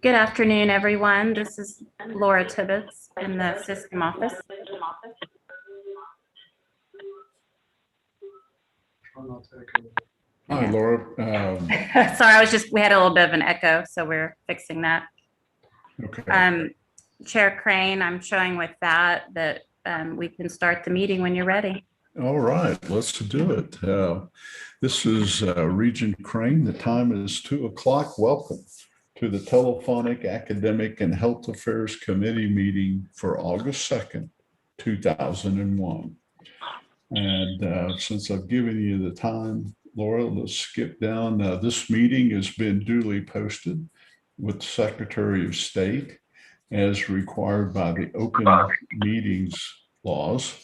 Good afternoon, everyone. This is Laura Tibbetts in the system office. Hi, Laura. Sorry, we had a little bit of an echo, so we're fixing that. Okay. Chair Crane, I'm showing with that we can start the meeting when you're ready. All right, let's do it. This is Regent Crane. The time is 2 o'clock. Welcome to the Telephonic Academic and Health Affairs Committee meeting for August 2nd, 2001. And since I've given you the time, Laura, let's skip down. This meeting has been duly posted with the Secretary of State as required by the open meetings laws.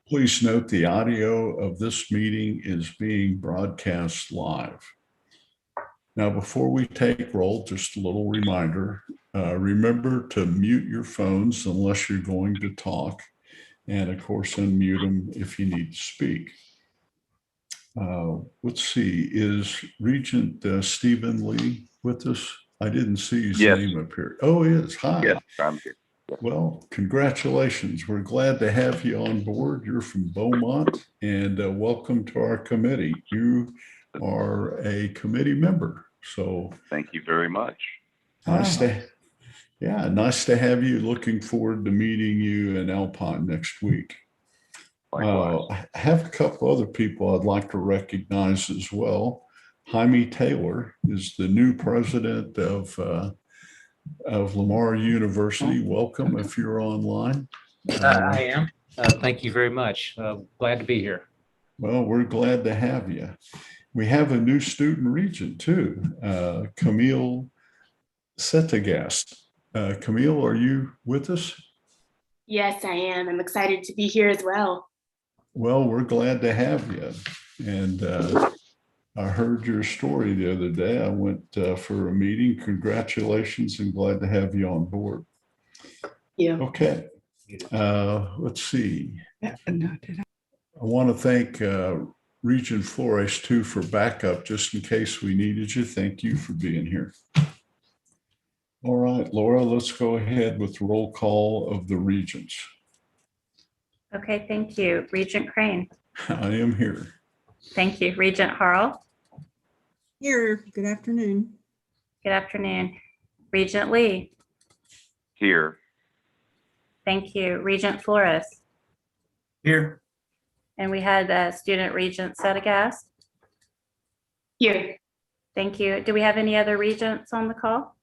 Please note the audio of this meeting is being broadcast live. Now, before we take roll, just a little reminder, remember to mute your phones unless you're going to talk, and of course, unmute them if you need to speak. Let's see, is Regent Stephen Lee with us? I didn't see his name up here. Oh, he is. Hi. Yes, I'm here. Well, congratulations. We're glad to have you on board. You're from Beaumont, and welcome to our committee. You are a committee member. So thank you very much. Nice to have you. Looking forward to meeting you in Alpine next week. I have a couple other people I'd like to recognize as well. Jaime Taylor is the new president of Lamar University. Welcome if you're online. I am. Thank you very much. Glad to be here. Well, we're glad to have you. We have a new student regent too, Camille Setagast. Camille, are you with us? Yes, I am. I'm excited to be here as well. Well, we're glad to have you. And I heard your story the other day. I went for a meeting. Congratulations and glad to have you on board. Yeah. Okay. Let's see. I want to thank Regent Flores too for backup just in case we needed you. Thank you for being here. All right, Laura, let's go ahead with roll call of the regents. Okay, thank you. Regent Crane. I am here. Thank you. Regent Harrell. Here. Good afternoon. Good afternoon. Regent Lee. Here. Thank you. Regent Flores. Here. And we had student Regent Setagast. Here. Thank you. Do we have any other regents on the call?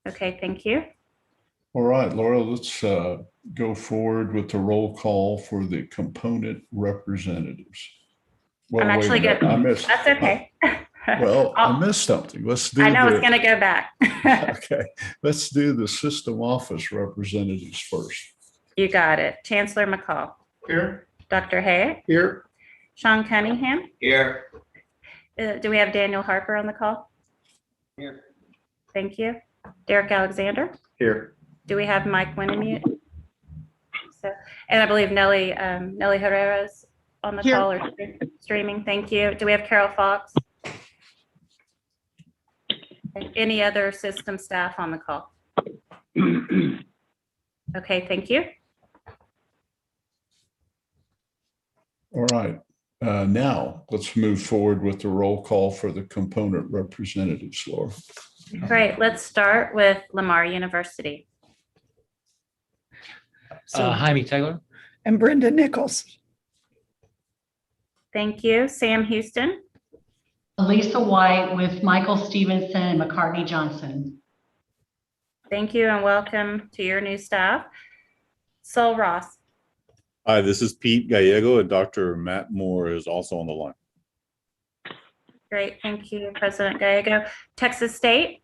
Okay, thank you. All right, Laura, let's go forward with the roll call for the component representatives. Well, I'm actually good. That's okay. I missed something. Let's do. I know it's going to go back. Okay, let's do the system office representatives first. You got it. Chancellor McCall. Here. Dr. Hay. Here. Sean Cunningham. Here. Do we have Daniel Harper on the call? Here. Thank you. Derek Alexander. Here. Do we have Mike Winnemute? So, and I believe Nellie Herrera's on the call or streaming. Thank you. Do we have Carol Fox? Any other system staff on the call? Okay, thank you. All right. Now let's move forward with the roll call for the component representatives, Laura. Great. Let's start with Lamar University. Jaime Taylor. And Brenda Nichols. Thank you. Sam Houston. Lisa White with Michael Stevenson and McCartney Johnson. Thank you and welcome to your new staff. Sol Ross. Hi, this is Pete Gallego, and Dr. Matt Moore is also on the line. Great. Thank you, President Gallego. Texas State.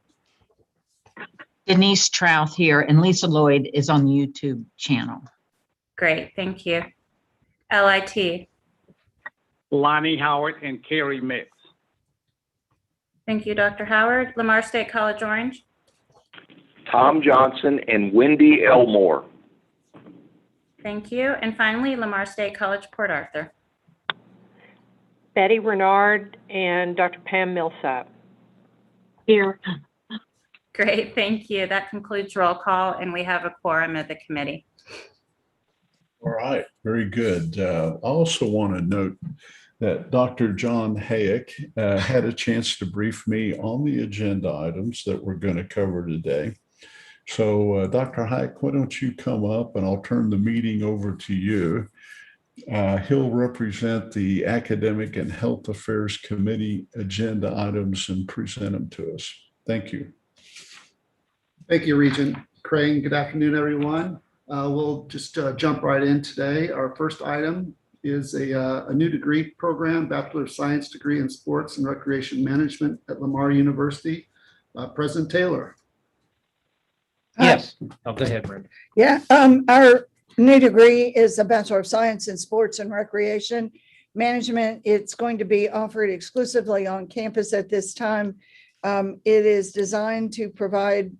Denise Trouth here, and Lisa Lloyd is on the YouTube channel. Great. Thank you. LIT. Lonnie Howard and Carrie Mix. Thank you, Dr. Howard. Lamar State College Orange. Tom Johnson and Wendy Elmore. Thank you. And finally, Lamar State College Port Arthur. Betty Renard, and Dr. Pam Millsap. Here. Great, thank you. That concludes roll call, and we have a quorum of the committee. All right, very good. I also want to note that Dr. John Hayek had a chance to brief me on the agenda items that we're going to cover today. So Dr. Hayek, why don't you come up and I'll turn the meeting over to you. He'll represent the Academic and Health Affairs Committee agenda items and present them to us. Thank you. Thank you, Regent Crane. Good afternoon, everyone. We'll just jump right in today. Our first item is a new degree program, Bachelor of Science degree in Sports and Recreation Management at Lamar University. President Taylor. Yes. Oh, go ahead, Brenda. Yeah, our new degree is a Bachelor of Science in Sports and Recreation Management. It's going to be offered exclusively on campus at this time. It is designed to provide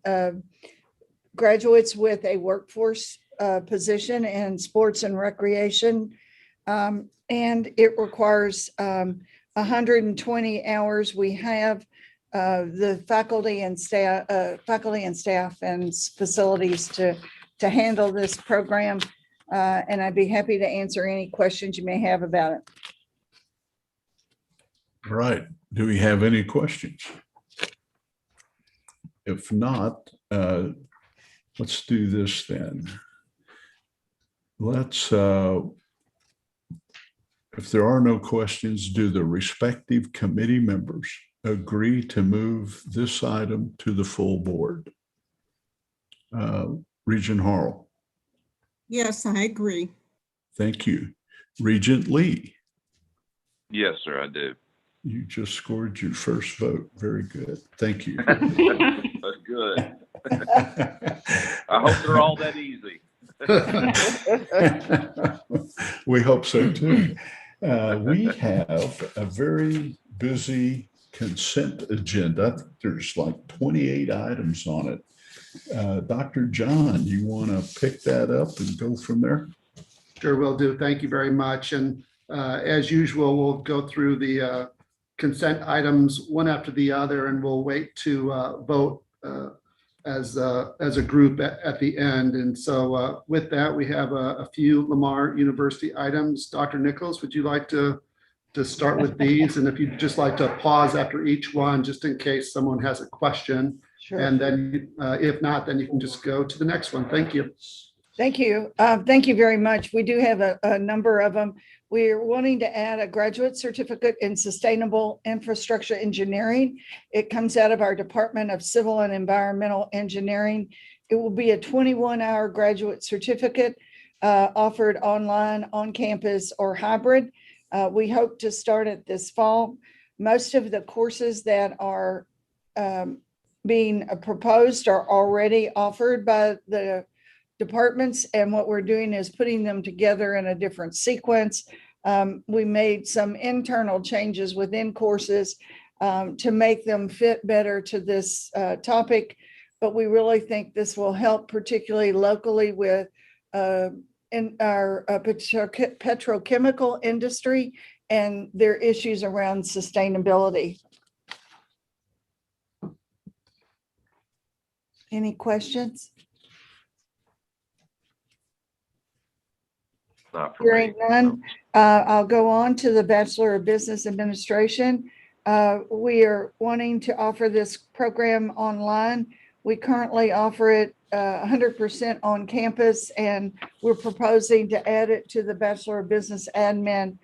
graduates with a workforce position in sports and recreation. And it requires 120 hours. We have the faculty and staff and facilities to handle this program. And I'd be happy to answer any questions you may have about it. All right, do we have any questions? If not, let's do this then. Let's, if there are no questions, do the respective committee members agree to move this item to the full board? Regent Harrell. Yes, I agree. Thank you. Regent Lee. Yes, sir, I do. You just scored your first vote. Very good. Thank you. That's good. I hope they're all that easy. We hope so too. We have a very busy consent agenda. There's like 28 items on it. Dr. John, you want to pick that up and go from there? Sure, will do. Thank you very much. And as usual, we'll go through the consent items one after the other, and we'll wait to vote as a group at the end. And so with that, we have a few Lamar University items. Dr. Nichols, would you like to start with these? And if you'd just like to pause after each one, just in case someone has a question. Sure. And then if not, then you can just go to the next one. Thank you. Thank you. Thank you very much. We do have a number of them. We're wanting to add a graduate certificate in sustainable infrastructure engineering. It comes out of our Department of Civil and Environmental Engineering. It will be a 21-hour graduate certificate offered online, on campus, or hybrid. We hope to start it this fall. Most of the courses that are being proposed are already offered by the departments, and what we're doing is putting them together in a different sequence. We made some internal changes within courses to make them fit better to this topic, but we really think this will help, particularly locally with in our petrochemical industry and their issues around sustainability. Any questions? Not for Hearing me. none, I'll go on to the Bachelor of Business Administration. We are wanting to offer this program online. We currently offer it 100% on campus, and we're proposing to add it to the Bachelor of Business Admin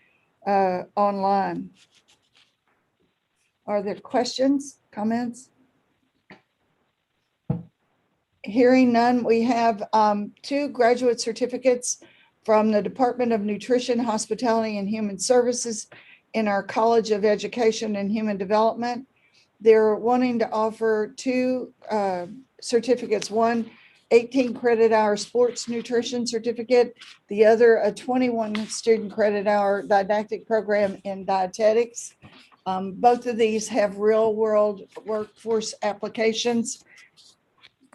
online. Are there questions, comments? Hearing none, we have 2 graduate certificates from the Department of Nutrition, Hospitality, and Human Services in our College of Education and Human Development. They're wanting to offer 2 certificates, one 18 credit hour sports nutrition certificate, the other a 21 student credit hour didactic program in dietetics. Both of these have real world workforce applications.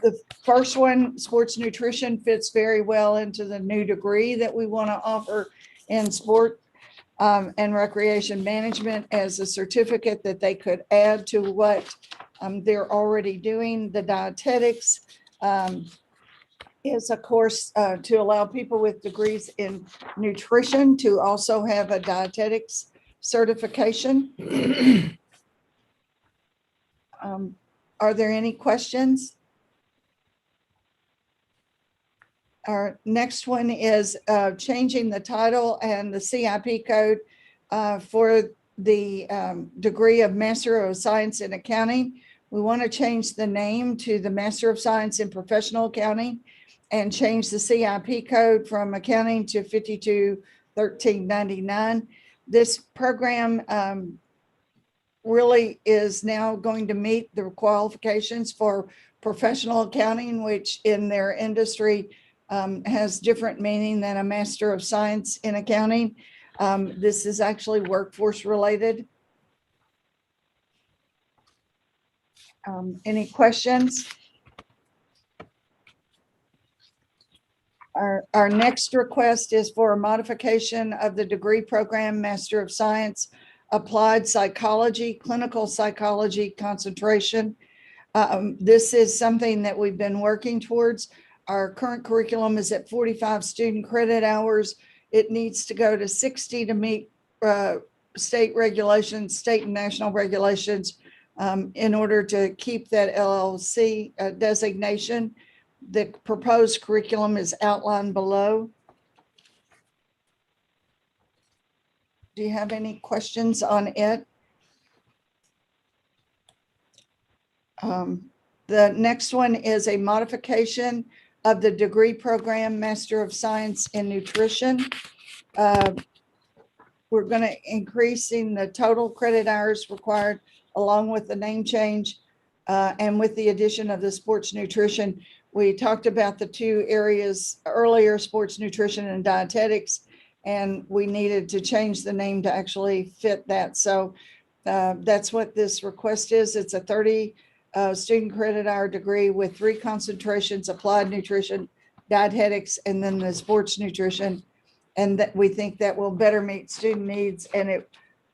The first one, sports nutrition, fits very well into the new degree that we want to offer in sport. and recreation management as a certificate that they could add to what they're already doing. The dietetics is a course to allow people with degrees in nutrition to also have a dietetics certification. Are there any questions? Our next one is changing the title and the CIP code for the degree of Master of Science in Accounting. We want to change the name to the Master of Science in Professional Accounting and change the CIP code from accounting to 521399. This program really is now going to meet the qualifications for professional accounting, which in their industry has different meaning than a Master of Science in Accounting. This is actually workforce related. Any questions? Our next request is for a modification of the degree program, Master of Science, Applied Psychology, Clinical Psychology concentration. This is something that we've been working towards. Our current curriculum is at 45 student credit hours. It needs to go to 60 to meet state regulations, state and national regulations, in order to keep that LLC designation. The proposed curriculum is outlined below. Do you have any questions on it? The next one is a modification of the degree program, Master of Science in Nutrition. We're going to increasing the total credit hours required along with the name change and with the addition of the sports nutrition. We talked about the two areas earlier, sports nutrition and dietetics, and we needed to change the name to actually fit that. So that's what this request is. It's a 30 student credit hour degree with 3 concentrations: applied nutrition, dietetics, and then the sports nutrition. And that we think that will better meet student needs. And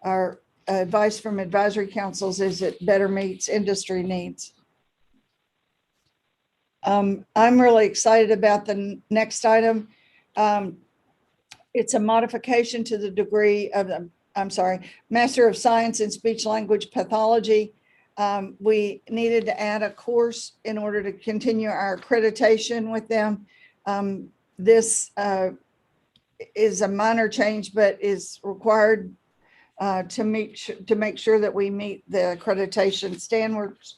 our advice from advisory councils is it better meets industry needs. I'm really excited about the next item. It's a modification to the degree of the, Master of Science in Speech Language Pathology. We needed to add a course in order to continue our accreditation with them. This is a minor change, but is required to make sure that we meet the accreditation standards.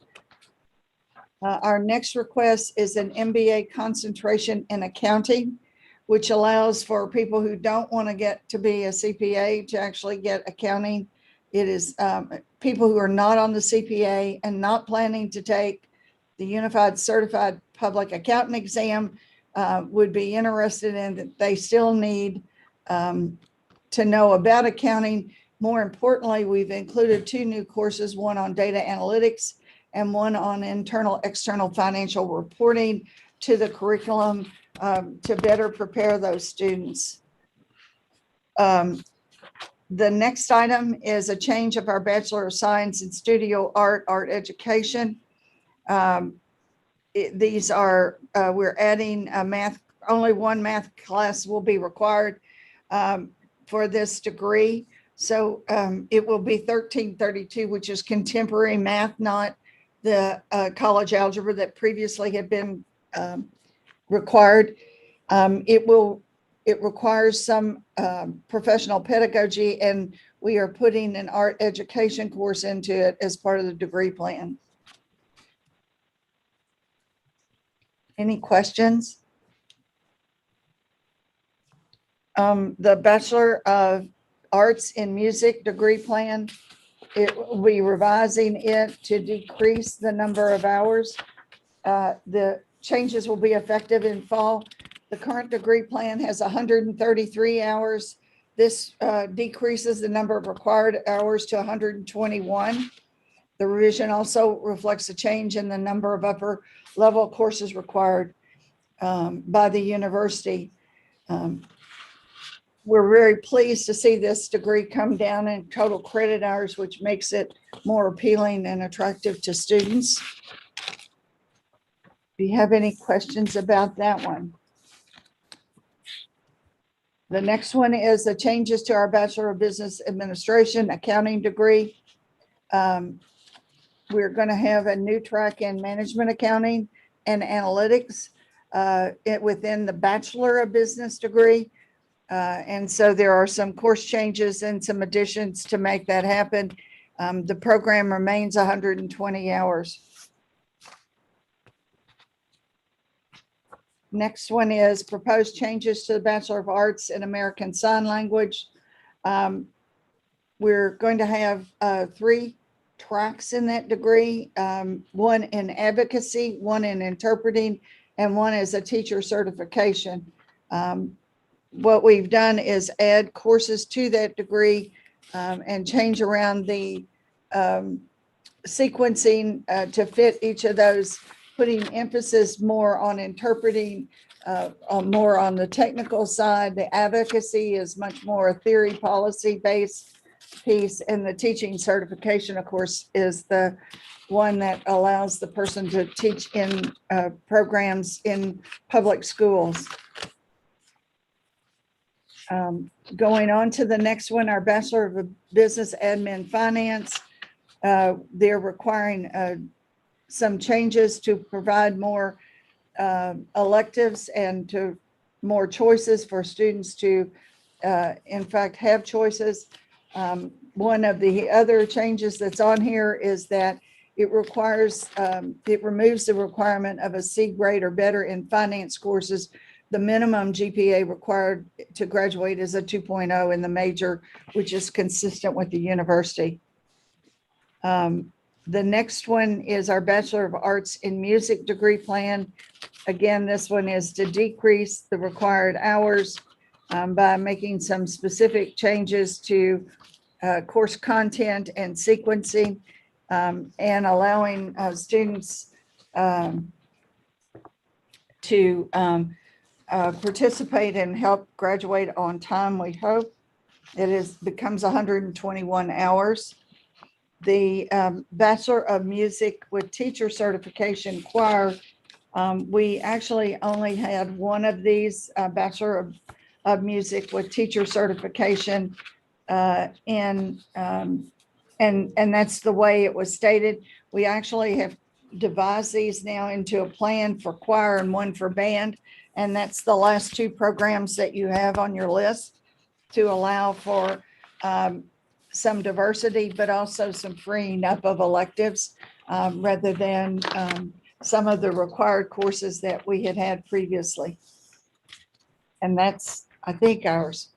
Our next request is an MBA concentration in accounting, which allows for people who don't want to get to be a CPA to actually get accounting. It is people who are not on the CPA and not planning to take the Unified Certified Public Accountant exam would be interested in that. They still need to know about accounting. More importantly, we've included 2 new courses, one on data analytics and one on internal, external financial reporting to the curriculum to better prepare those students. The next item is a change of our Bachelor of Science in Studio Art Education. These are, we're adding a math, only 1 math class will be required for this degree. So it will be 1332, which is contemporary math, not the college algebra that previously had been required. It requires some professional pedagogy, and we are putting an art education course into it as part of the degree plan. Any questions? The Bachelor of Arts in Music degree plan, it will be revising it to decrease the number of hours. The changes will be effective in fall. The current degree plan has 133 hours. This decreases the number of required hours to 121. The revision also reflects a change in the number of upper level courses required by the university. we're very pleased to see this degree come down in total credit hours, which makes it more appealing and attractive to students. Do you have any questions about that one? The next one is the changes to our Bachelor of Business Administration accounting degree. We're going to have a new track in management accounting and analytics within the Bachelor of Business degree. And so there are some course changes and some additions to make that happen. The program remains 120 hours. Next one is proposed changes to the Bachelor of Arts in American Sign Language. We're going to have 3 tracks in that degree, one in advocacy, one in interpreting, and one is a teacher certification. What we've done is add courses to that degree and change around the sequencing to fit each of those, putting emphasis more on interpreting, more on the technical side. The advocacy is much more a theory policy based piece, and the teaching certification, of course, is the one that allows the person to teach in programs in public schools. Going on to the next one, our Bachelor of Business Admin Finance. They're requiring some changes to provide more electives and to more choices for students to, in fact, have choices. One of the other changes that's on here is that it requires, it removes the requirement of a C grade or better in finance courses. The minimum GPA required to graduate is a 2.0 in the major, which is consistent with the university. The next one is our Bachelor of Arts in Music degree plan. Again, this one is to decrease the required hours by making some specific changes to course content and sequencing, and allowing students to participate and help graduate on time, we hope. It becomes 121 hours. The Bachelor of Music with Teacher Certification choir, we actually only had one of these Bachelor of Music with Teacher Certification, and that's the way it was stated. We actually have devised these now into a plan for choir and one for band, and that's the last 2 programs that you have on your list to allow for some diversity, but also some freeing up of electives rather than some of the required courses that we had previously. And that's, I think, ours.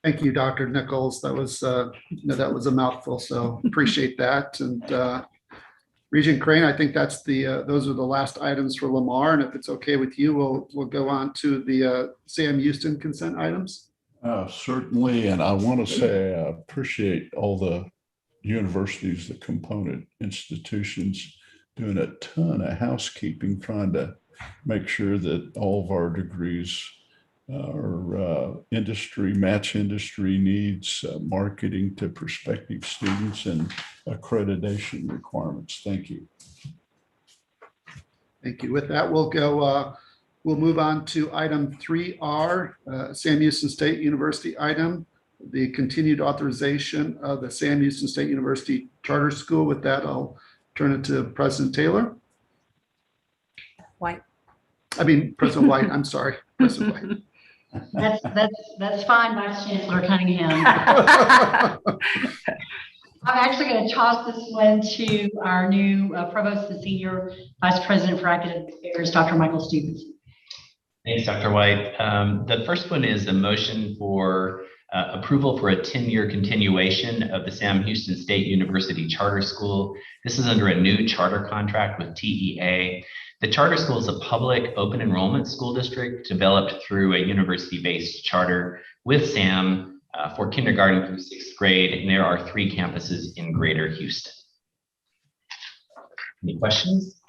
Thank you, Dr. Nichols. That was that was a mouthful, so appreciate that. And Regent Crane, I think that's those are the last items for Lamar. And if it's okay with you, we'll go on to the Sam Houston consent items. Certainly, and I want to say I appreciate all the universities, the component institutions doing a ton of housekeeping, trying to make sure that all of our degrees are match industry needs, marketing to prospective students, and accreditation requirements. Thank you. Thank you. With that, we'll move on to item 3R, Sam Houston State University item, the continued authorization of the Sam Houston State University Charter School. With that, I'll turn it to President Taylor. President White, I'm sorry, President White. That's fine, Vice Chancellor Cunningham. I'm actually going to toss this one to our new Provost and Senior Vice President for Academic Affairs, Dr. Michael Stevenson. Thanks, Dr. White. The first one is a motion for approval for a 10-year continuation of the Sam Houston State University Charter School. This is under a new charter contract with TEA. The charter school is a public open enrollment school district developed through a university-based charter with SAM for kindergarten through 6th grade, and there are 3 campuses in Greater Houston. Any questions?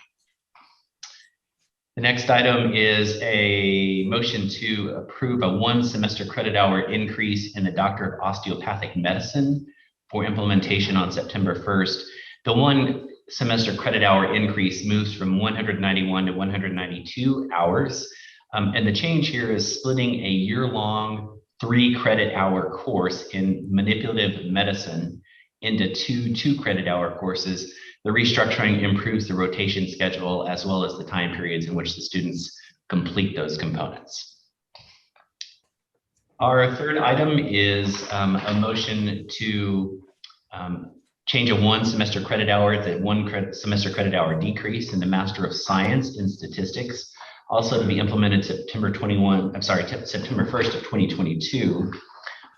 The next item is a motion to approve a 1 semester credit hour increase in the Doctor of Osteopathic Medicine for implementation on September 1st. The 1 semester credit hour increase moves from 191 to 192 hours. And the change here is splitting a year-long 3 credit hour course in manipulative medicine into 2 credit hour courses. The restructuring improves the rotation schedule as well as the time periods in which the students complete those components. Our third item is a motion to change a 1 semester credit hour, the 1 semester credit hour decrease in the Master of Science in Statistics, also to be implemented September 1st of 2022.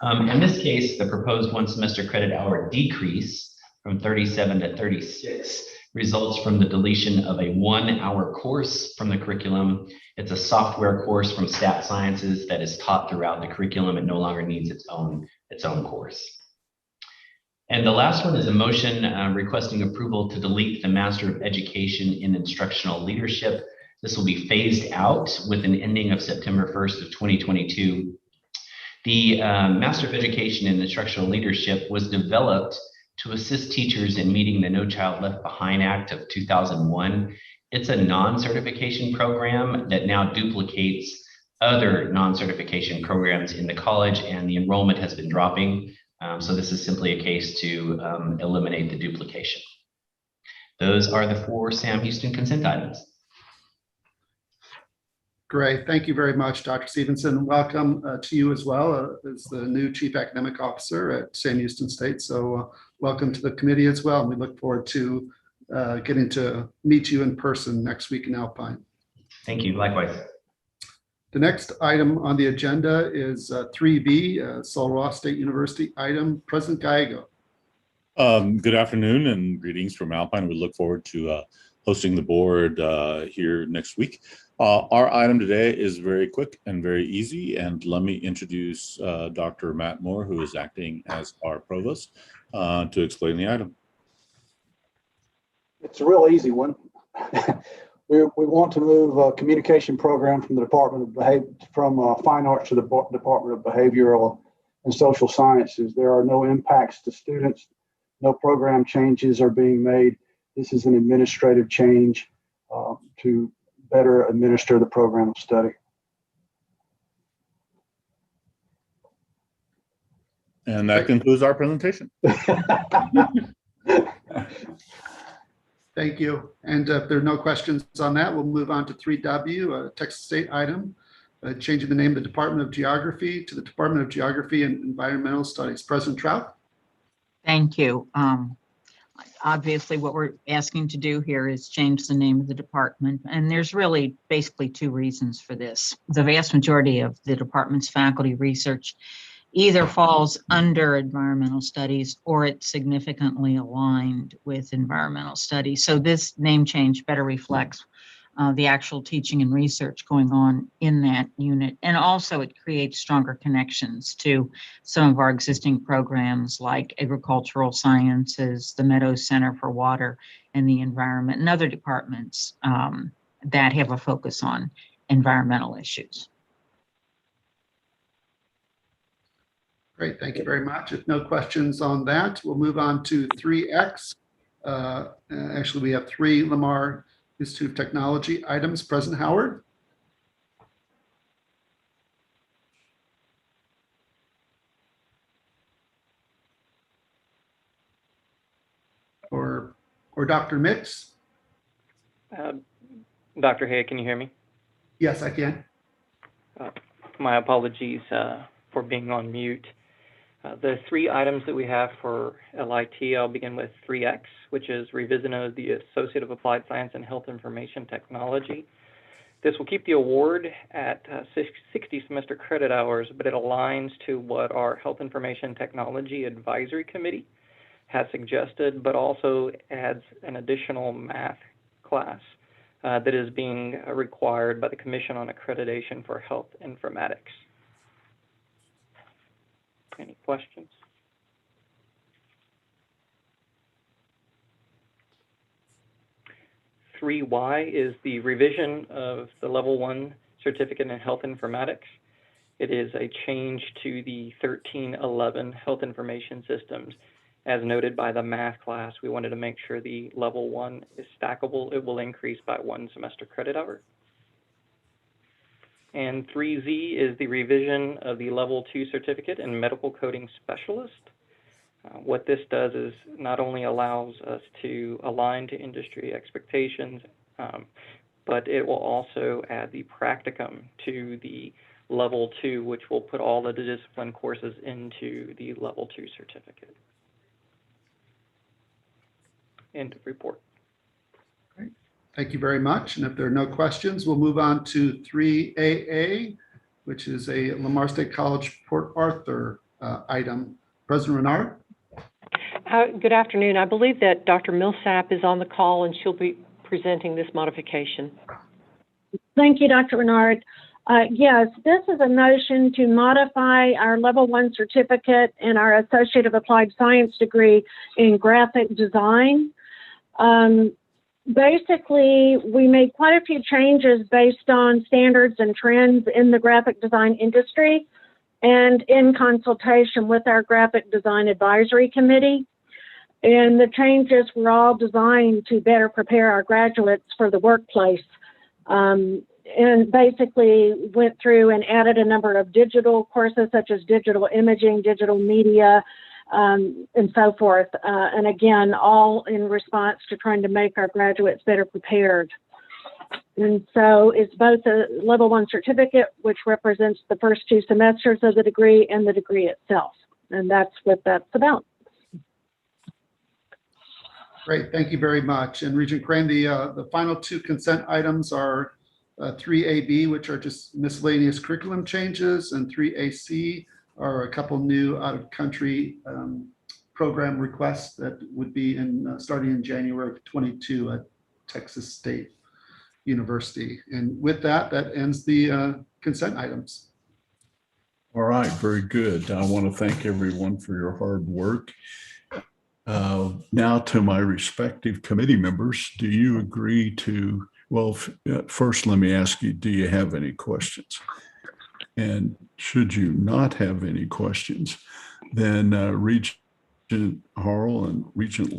In this case, the proposed 1 semester credit hour decrease from 37 to 36 results from the deletion of a 1-hour course from the curriculum. It's a software course from Stat Sciences that is taught throughout the curriculum. It no longer needs its own course. And the last one is a motion requesting approval to delete the Master of Education in Instructional Leadership. This will be phased out with an ending of September 1st of 2022. The Master of Education in Instructional Leadership was developed to assist teachers in meeting the No Child Left Behind Act of 2001. It's a non-certification program that now duplicates other non-certification programs in the college, and the enrollment has been dropping. So this is simply a case to eliminate the duplication. Those are the 4 Sam Houston consent items. Great. Thank you very much, Dr. Stevenson. Welcome to you as well as the new Chief Academic Officer at Sam Houston State. So welcome to the committee as well. We look forward to getting to meet you in person next week in Alpine. Thank you. Likewise. The next item on the agenda is 3B, Sul Ross State University item. President Gallego. Good afternoon and greetings from Alpine. We look forward to hosting the board here next week. Our item today is very quick and very easy, and let me introduce Dr. Matt Moore, who is acting as our provost, to explain the item. It's a real easy one. We want to move a communication program from the Department of Behavior, from Fine Arts to the Department of Behavioral and Social Sciences. There are no impacts to students. No program changes are being made. This is an administrative change to better administer the program of study. And that concludes our presentation. Thank you. And if there are no questions on that, we'll move on to 3W, Texas State item, changing the name of the Department of Geography to the Department of Geography and Environmental Studies. President Trout. Thank you. Obviously, what we're asking to do here is change the name of the department, and there's really basically 2 reasons for this. The vast majority of the department's faculty research either falls under environmental studies or it's significantly aligned with environmental studies. So this name change better reflects the actual teaching and research going on in that unit. And also it creates stronger connections to some of our existing programs like agricultural sciences, the Meadows Center for Water and the Environment, and other departments that have a focus on environmental issues. Great, thank you very much. If no questions on that, we'll move on to 3X. Actually, we have 3 Lamar Institute of Technology items. President Howard. Or Dr. Mix. Dr. Hay, can you hear me? Yes, I can. My apologies for being on mute. The 3 items that we have for LIT, I'll begin with 3X, which is revision of the Associate of Applied Science and Health Information Technology. This will keep the award at 60 semester credit hours, but it aligns to what our Health Information Technology Advisory Committee has suggested, but also adds an additional math class that is being required by the Commission on Accreditation for Health Informatics. Any questions? 3Y is the revision of the Level 1 certificate in health informatics. It is a change to the 1311 health information systems. As noted by the math class, we wanted to make sure the Level 1 is stackable. It will increase by 1 semester credit hour. And 3Z is the revision of the Level 2 certificate in medical coding specialist. What this does is not only allows us to align to industry expectations, but it will also add the practicum to the Level 2, which will put all the discipline courses into the Level 2 certificate. End of report. Great. Thank you very much. And if there are no questions, we'll move on to 3AA, which is a Lamar State College Port Arthur item. President Renard? Good afternoon. I believe that Dr. Millsap is on the call and she'll be presenting this modification. Thank you, Dr. Renard. Yes, this is a motion to modify our Level 1 certificate and our Associate of Applied Science degree in graphic design. Basically, we made quite a few changes based on standards and trends in the graphic design industry and in consultation with our Graphic Design Advisory Committee. And the changes were all designed to better prepare our graduates for the workplace. And basically went through and added a number of digital courses such as digital imaging, digital media, and so forth. And again, all in response to trying to make our graduates better prepared. And so it's both a Level 1 certificate, which represents the first 2 semesters of the degree, and the degree itself. And that's what that's about. Great, thank you very much. And Regent Crane, the final 2 consent items are 3AB, which are just miscellaneous curriculum changes, and 3AC are a couple new out-of-country program requests that would be in starting in January of 22 at Texas State University. And with that, that ends the consent items. All right, very good. I want to thank everyone for your hard work. Now to my respective committee members, do you agree to, well, first let me ask you, do you have any questions? And should you not have any questions, then Regent Harrell and Regent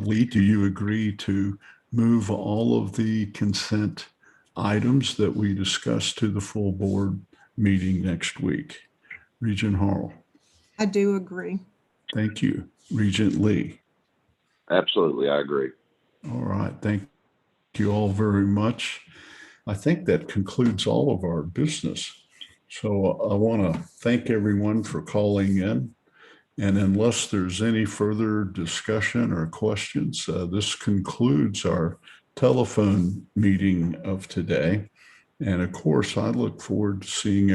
Lee, do you agree to move all of the consent items that we discussed to the full board meeting next week? Regent Harrell? I do agree. Thank you. Regent Lee? Absolutely, I agree. All right, thank you all very much. I think that concludes all of our business. So I want to thank everyone for calling in. And unless there's any further discussion or questions, this concludes our telephone meeting of today. And of course, I look forward to seeing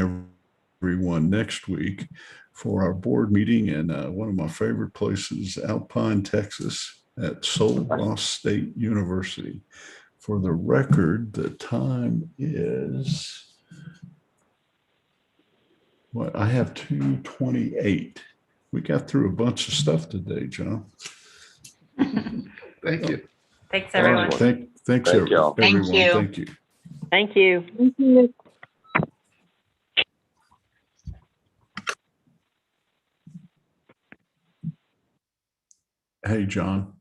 everyone next week for our board meeting in one of my favorite places, Alpine, Texas, at Sul Ross State University. For the record, the time is, what, I have 2:28. We got through a bunch of stuff today, John. Thank you. Thanks, everyone. Thanks, Thank everyone. y'all. Thank you. Thank you. Thank you. Thank you. Hey, John.